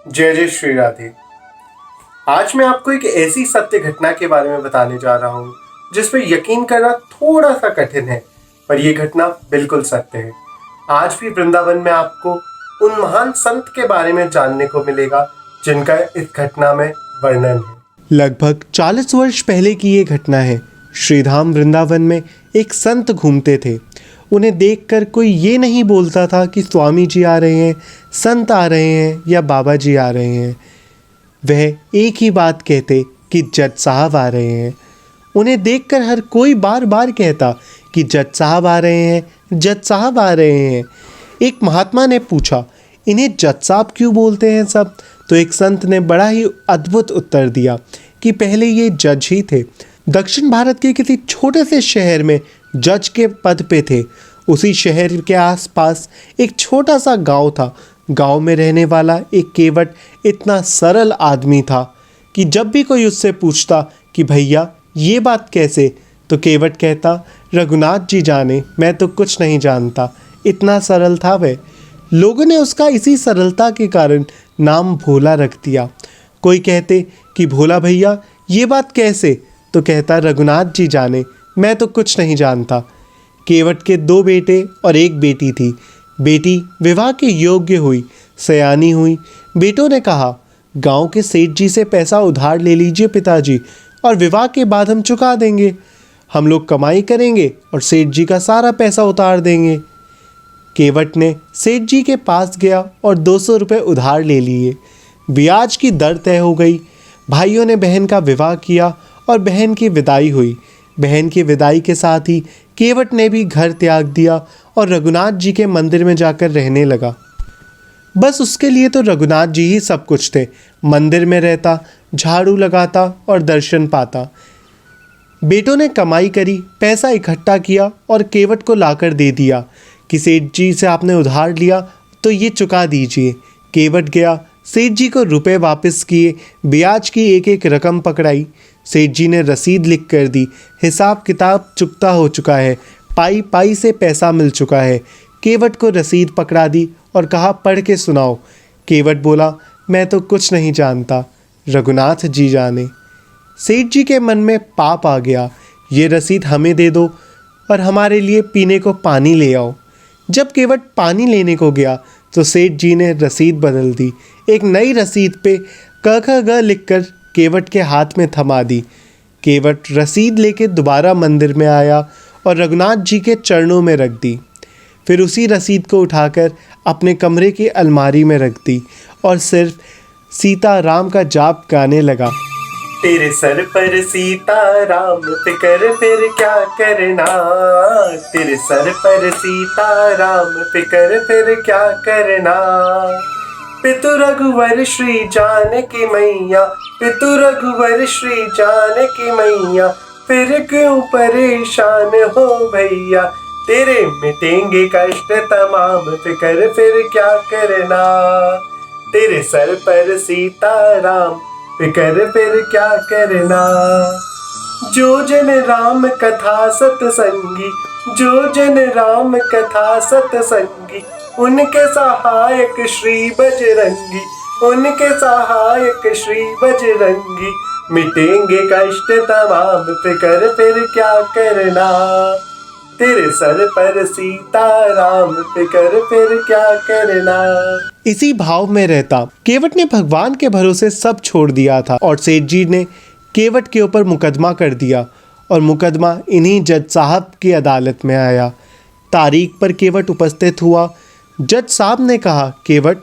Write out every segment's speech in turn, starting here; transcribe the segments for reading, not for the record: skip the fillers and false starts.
जय जय श्री राधे। आज मैं आपको एक ऐसी सत्य घटना के बारे में बताने जा रहा हूँ जिस पर यकीन करना थोड़ा सा कठिन है, पर यह घटना बिल्कुल सत्य है। आज भी वृंदावन में आपको उन महान संत के बारे में जानने को मिलेगा जिनका इस घटना में वर्णन है। लगभग 40 वर्ष पहले की ये घटना है। श्रीधाम वृंदावन में एक संत घूमते थे। उन्हें देखकर कोई ये नहीं बोलता था कि स्वामी जी आ रहे हैं, संत आ रहे हैं या बाबा जी आ रहे हैं। वह एक ही बात कहते कि जज साहब आ रहे हैं। उन्हें देखकर हर कोई बार बार कहता कि जज साहब आ रहे हैं, जज साहब आ रहे हैं। एक महात्मा ने पूछा, इन्हें जज साहब क्यों बोलते हैं सब? तो एक संत ने बड़ा ही अद्भुत उत्तर दिया कि पहले ये जज ही थे। दक्षिण भारत के किसी छोटे से शहर में जज के पद पे थे। उसी शहर के आसपास एक छोटा सा गांव था। गांव में रहने वाला एक केवट इतना सरल आदमी था कि जब भी कोई उससे पूछता कि भैया ये बात कैसे, तो केवट कहता, रघुनाथ जी जाने, मैं तो कुछ नहीं जानता। इतना सरल था वह। लोगों ने उसका इसी सरलता के कारण नाम भोला रख दिया। कोई कहते कि भोला भैया ये बात कैसे, तो कहता, रघुनाथ जी जाने, मैं तो कुछ नहीं जानता। केवट के 2 बेटे और 1 बेटी थी। बेटी विवाह के योग्य हुई, सयानी हुई। बेटों ने कहा, गांव के सेठ जी से पैसा उधार ले लीजिए पिताजी, और विवाह के बाद हम चुका देंगे। हम लोग कमाई करेंगे और सेठ जी का सारा पैसा उतार देंगे। केवट ने सेठ जी के पास गया और 200 रुपये उधार ले लिए। ब्याज की दर तय हो गई। भाइयों ने बहन का विवाह किया और बहन की विदाई हुई। बहन की विदाई के साथ ही केवट ने भी घर त्याग दिया और रघुनाथ जी के मंदिर में जाकर रहने लगा। बस उसके लिए तो रघुनाथ जी ही सब कुछ थे। मंदिर में रहता, झाड़ू लगाता और दर्शन पाता। बेटों ने कमाई करी, पैसा इकट्ठा किया और केवट को लाकर दे दिया कि सेठ जी से आपने उधार लिया तो ये चुका दीजिए। केवट गया, सेठ जी को रुपए वापस किए, ब्याज की एक एक रकम पकड़ाई। सेठ जी ने रसीद लिख कर दी। हिसाब किताब चुकता हो चुका है, पाई पाई से पैसा मिल चुका है। केवट को रसीद पकड़ा दी और कहा, पढ़ के सुनाओ। केवट बोला, मैं तो कुछ नहीं जानता, रघुनाथ जी जाने। सेठ जी के मन में पाप आ गया। ये रसीद हमें दे दो और हमारे लिए पीने को पानी ले आओ। जब केवट पानी लेने को गया तो सेठ जी ने रसीद बदल दी। एक नई रसीद पे क ख ग लिखकर केवट के हाथ में थमा दी। केवट रसीद लेके दोबारा मंदिर में आया और रघुनाथ जी के चरणों में रख दी। फिर उसी रसीद को उठाकर अपने कमरे की अलमारी में रख दी और सिर्फ सीता राम का जाप गाने लगा। तेरे सर पर सीता राम फिकर फिर क्या करना, तेरे सर पर सीता राम फिकर फिर क्या करना। पितु रघुवर श्री जानकी मैया, पितु रघुवर श्री जानकी मैया, फिर क्यों परेशान हो भैया, तेरे मिटेंगे कष्ट तमाम, फिकर फिर क्या करना। तेरे सर पर सीता राम फिकर फिर क्या करना। जो जन राम कथा सतसंगी, जो जन राम कथा सतसंगी, उनके सहायक श्री बजरंगी, उनके सहायक श्री बजरंगी, मिटेंगे कष्ट तमाम, फिकर फिर क्या करना। तेरे सर पर सीता राम फिकर फिर क्या करना। इसी भाव में रहता केवट ने भगवान के भरोसे सब छोड़ दिया था और सेठ जी ने केवट के ऊपर मुकदमा कर दिया और मुकदमा इन्हीं जज साहब की अदालत में आया। तारीख पर केवट उपस्थित हुआ। जज साहब ने कहा, केवट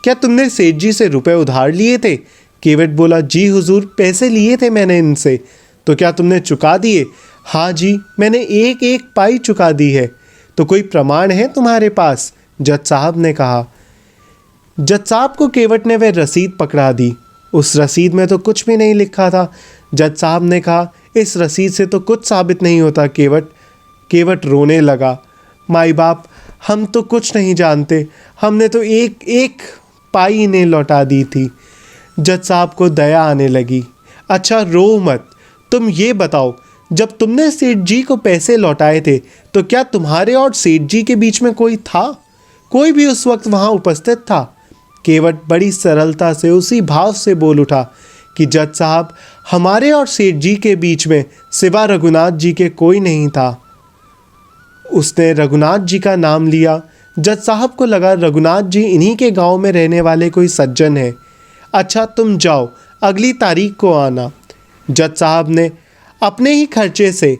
क्या तुमने सेठ जी से रुपए उधार लिए थे? केवट बोला, जी हुजूर, पैसे लिए थे मैंने इनसे। तो क्या तुमने चुका दिए? हाँ जी, मैंने एक एक पाई चुका दी है। तो कोई प्रमाण है तुम्हारे पास? जज साहब ने कहा। जज साहब को केवट ने वह रसीद पकड़ा दी। उस रसीद में तो कुछ भी नहीं लिखा था। जज साहब ने कहा, इस रसीद से तो कुछ साबित नहीं होता केवट। केवट रोने लगा, माई बाप, हम तो कुछ नहीं जानते, हमने तो एक एक पाई इन्हें लौटा दी थी। जज साहब को दया आने लगी। अच्छा रो मत, तुम ये बताओ, जब तुमने सेठ जी को पैसे लौटाए थे तो क्या तुम्हारे और सेठ जी के बीच में कोई था? कोई भी उस वक्त वहाँ उपस्थित था? केवट बड़ी सरलता से उसी भाव से बोल उठा कि जज साहब, हमारे और सेठ जी के बीच में सिवा रघुनाथ जी के कोई नहीं था। उसने रघुनाथ जी का नाम लिया। जज साहब को लगा रघुनाथ जी इन्हीं के गांव में रहने वाले कोई सज्जन है। अच्छा, तुम जाओ, अगली तारीख को आना। जज साहब ने अपने ही खर्चे से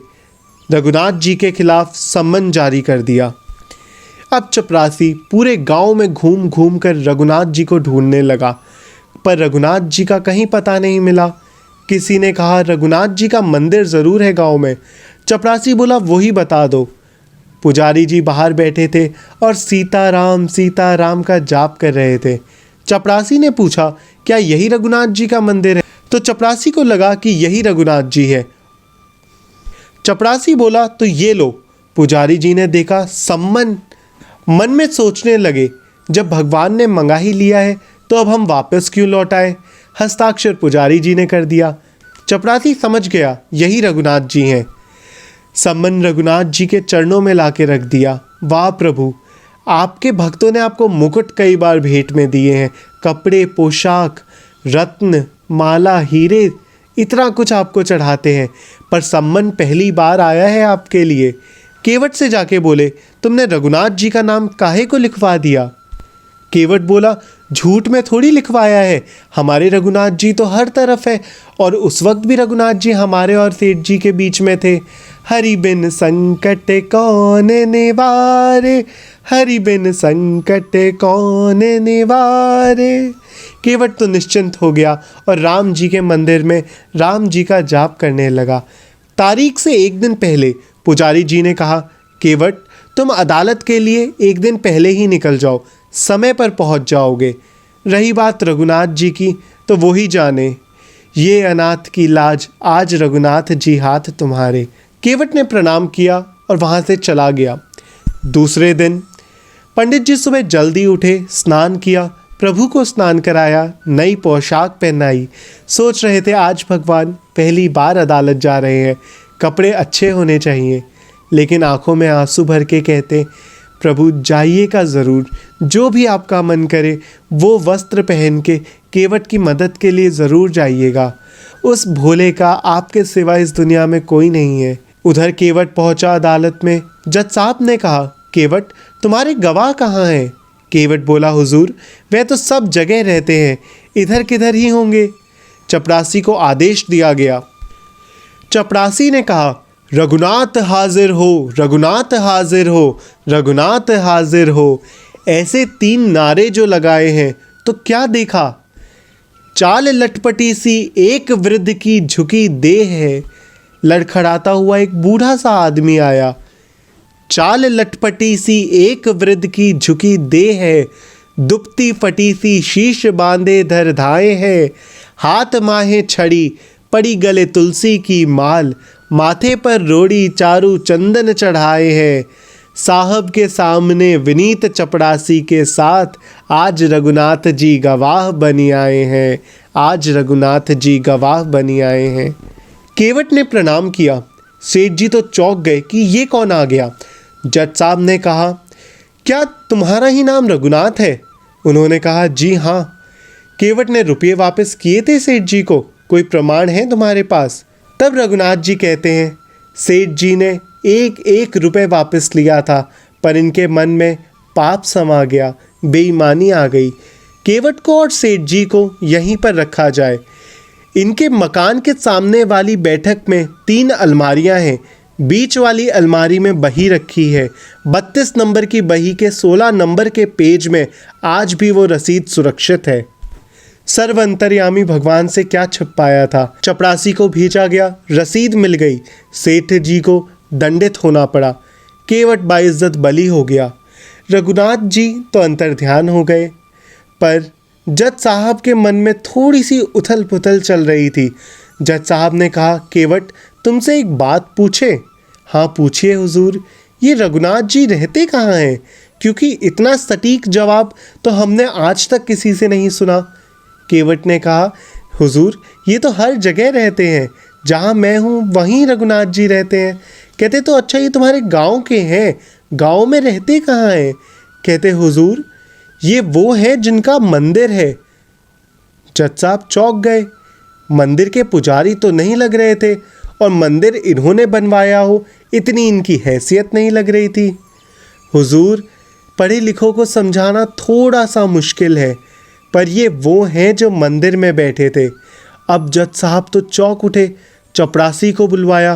रघुनाथ जी के खिलाफ सम्मन जारी कर दिया। अब चपरासी पूरे गांव में घूम घूम कर रघुनाथ जी को ढूंढने लगा, पर रघुनाथ जी का कहीं पता नहीं मिला। किसी ने कहा रघुनाथ जी का मंदिर ज़रूर है गांव में। चपरासी बोला वही बता दो। पुजारी जी बाहर बैठे थे और सीताराम का जाप कर रहे थे। चपरासी ने पूछा क्या यही रघुनाथ जी का मंदिर है? तो चपरासी को लगा कि यही रघुनाथ जी है। चपरासी बोला तो ये लो। पुजारी जी ने देखा सम्मन। मन में सोचने लगे, जब भगवान ने मंगा ही लिया है तो अब हम वापस क्यों लौट आए। हस्ताक्षर पुजारी जी ने कर दिया। चपरासी समझ गया यही रघुनाथ जी हैं। सम्मन रघुनाथ जी के चरणों में लाके रख दिया। वाह प्रभु, आपके भक्तों ने आपको मुकुट कई बार भेंट में दिए हैं, कपड़े, पोशाक, रत्न, माला, हीरे, इतना कुछ आपको चढ़ाते हैं, पर सम्मन पहली बार आया है आपके लिए। केवट से जाके बोले तुमने रघुनाथ जी का नाम काहे को लिखवा दिया? केवट बोला झूठ में थोड़ी लिखवाया है, हमारे रघुनाथ जी तो हर तरफ है, और उस वक्त भी रघुनाथ जी हमारे और सेठ जी के बीच में थे। हरि बिन संकट कौन निवारे, हरि बिन संकट कौन निवारे। केवट तो निश्चिंत हो गया और राम जी के मंदिर में राम जी का जाप करने लगा। तारीख से एक दिन पहले पुजारी जी ने कहा केवट, तुम अदालत के लिए एक दिन पहले ही निकल जाओ, समय पर पहुंच जाओगे। रही बात रघुनाथ जी की तो वो ही जाने, ये अनाथ की लाज आज रघुनाथ जी हाथ तुम्हारे। केवट ने प्रणाम किया और वहाँ से चला गया। दूसरे दिन पंडित जी सुबह जल्दी उठे, स्नान किया, प्रभु को स्नान कराया, नई पोशाक पहनाई। सोच रहे थे आज भगवान पहली बार अदालत जा रहे हैं, कपड़े अच्छे होने चाहिए, लेकिन आंखों में आंसू भर के कहते प्रभु जाइएगा ज़रूर, जो भी आपका मन करे वो वस्त्र पहन के केवट की मदद के लिए ज़रूर जाइएगा। उस भोले का आपके सिवा इस दुनिया में कोई नहीं है। उधर केवट पहुंचा अदालत में। जज साहब ने कहा केवट, तुम्हारे गवाह कहाँ हैं? केवट बोला हुजूर, वह तो सब जगह रहते हैं, इधर किधर ही होंगे। चपरासी को आदेश दिया गया। चपरासी ने कहा रघुनाथ हाजिर हो, रघुनाथ हाजिर हो, रघुनाथ हाजिर हो। ऐसे 3 नारे जो लगाए हैं तो क्या देखा? चाल लटपटी सी एक वृद्ध की झुकी देह है। लड़खड़ाता हुआ एक बूढ़ा सा आदमी आया। चाल लटपटी सी एक वृद्ध की झुकी देह है, दुपती फटी सी शीश बांधे धर धाए है। हाथ माहे छड़ी, पड़ी गले तुलसी की माल, माथे पर रोड़ी चारू चंदन चढ़ाए है। साहब के सामने विनीत चपड़ासी के साथ आज रघुनाथ जी गवाह बनी आए हैं, आज रघुनाथ जी गवाह बनी आए हैं। केवट ने प्रणाम किया। सेठ जी तो चौंक गए कि ये कौन आ गया। जज साहब ने कहा क्या तुम्हारा ही नाम रघुनाथ है? उन्होंने कहा जी हाँ। केवट ने रुपये वापस किए थे सेठ जी को, कोई प्रमाण है तुम्हारे पास? तब रघुनाथ जी कहते हैं सेठ जी ने 1-1 रुपये वापस लिया था, पर इनके मन में पाप समा गया, बेईमानी आ गई। केवट को और सेठ जी को यहीं पर रखा जाए। इनके मकान के सामने वाली बैठक में 3 अलमारियां हैं। बीच वाली अलमारी में बही रखी है। 32 नंबर की बही के 16 नंबर के पेज में आज भी वो रसीद सुरक्षित है। सर्व अंतर्यामी भगवान से क्या छिपाया था। चपरासी को भेजा गया, रसीद मिल गई। सेठ जी को दंडित होना पड़ा। केवट बाइज्जत बली हो गया। रघुनाथ जी तो अंतर्ध्यान हो गए, पर जज साहब के मन में थोड़ी सी उथल पुथल चल रही थी। जज साहब ने कहा केवट, तुमसे एक बात पूछे? हाँ पूछिए हुजूर। ये रघुनाथ जी रहते कहाँ हैं? क्योंकि इतना सटीक जवाब तो हमने आज तक किसी से नहीं सुना। केवट ने कहा हुजूर ये तो हर जगह रहते हैं, जहाँ मैं हूँ वहीं रघुनाथ जी रहते हैं। कहते तो अच्छा ये तुम्हारे गांव के हैं, गांव में रहते कहाँ हैं? कहते हुजूर ये वो हैं जिनका मंदिर है। जज साहब चौंक गए। मंदिर के पुजारी तो नहीं लग रहे थे और मंदिर इन्होंने बनवाया हो इतनी इनकी हैसियत नहीं लग रही थी। हुजूर, पढ़े लिखों को समझाना थोड़ा सा मुश्किल है, पर ये वो हैं जो मंदिर में बैठे थे। अब जज साहब तो चौंक उठे, चपरासी को बुलवाया।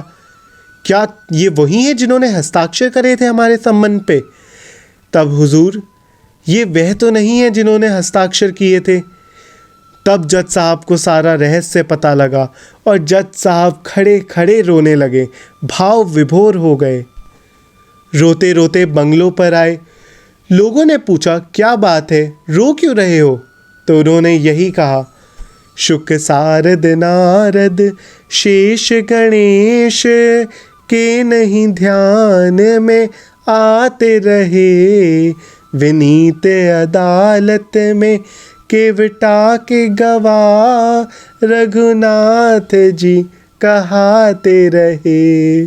क्या ये वही हैं जिन्होंने हस्ताक्षर करे थे हमारे संबंध पे? तब हुजूर, ये वह तो नहीं है जिन्होंने हस्ताक्षर किए थे। तब जज साहब को सारा रहस्य पता लगा और जज साहब खड़े खड़े रोने लगे, भाव विभोर हो गए। रोते रोते बंगलों पर आए। लोगों ने पूछा, क्या बात है, रो क्यों रहे हो? तो उन्होंने यही कहा, शुक सारद नारद शेष गणेश के नहीं ध्यान में आते रहे, विनीत अदालत में केवटा के गवाह रघुनाथ जी कहाते रहे।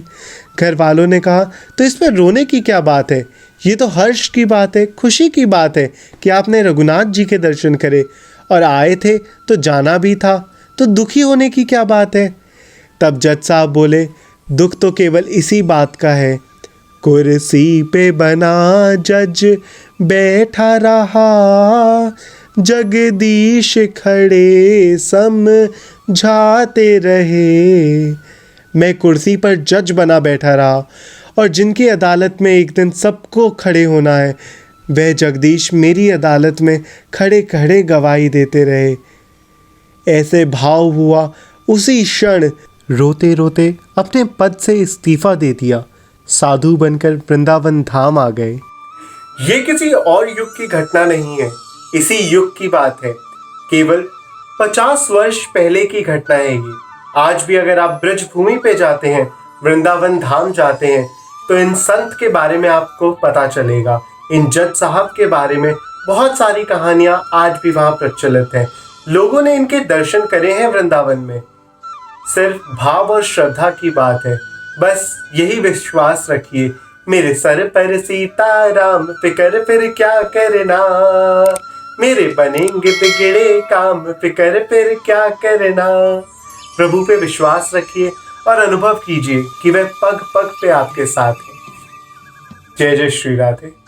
घर वालों ने कहा, तो इस पर रोने की क्या बात है? ये तो हर्ष की बात है, खुशी की बात है कि आपने रघुनाथ जी के दर्शन करे और आए थे तो जाना भी था, तो दुखी होने की क्या बात है? तब जज साहब बोले, दुख तो केवल इसी बात का है, कुर्सी पे बना जज बैठा रहा, जगदीश खड़े समझाते रहे। मैं कुर्सी पर जज बना बैठा रहा और जिनकी अदालत में एक दिन सबको खड़े होना है, वह जगदीश मेरी अदालत में खड़े खड़े गवाही देते रहे। ऐसे भाव हुआ, उसी क्षण रोते रोते अपने पद से इस्तीफा दे दिया, साधु बनकर वृंदावन धाम आ गए। ये किसी और युग की घटना नहीं है, इसी युग की बात है। केवल 50 वर्ष पहले की घटना है ये। आज भी अगर आप ब्रज भूमि पे जाते हैं, वृंदावन धाम जाते हैं, तो इन संत के बारे में आपको पता चलेगा। इन जज साहब के बारे में बहुत सारी कहानियां आज भी वहां प्रचलित हैं। लोगों ने इनके दर्शन करे हैं वृंदावन में। सिर्फ भाव और श्रद्धा की बात है, बस यही विश्वास रखिए। मेरे सर पर सीताराम, फिकर फिर क्या करना, मेरे बनेंगे बिगड़े काम, फिकर फिर क्या करना। प्रभु पे विश्वास रखिए और अनुभव कीजिए कि वह पग पग पे आपके साथ है। जय जय श्री राधे।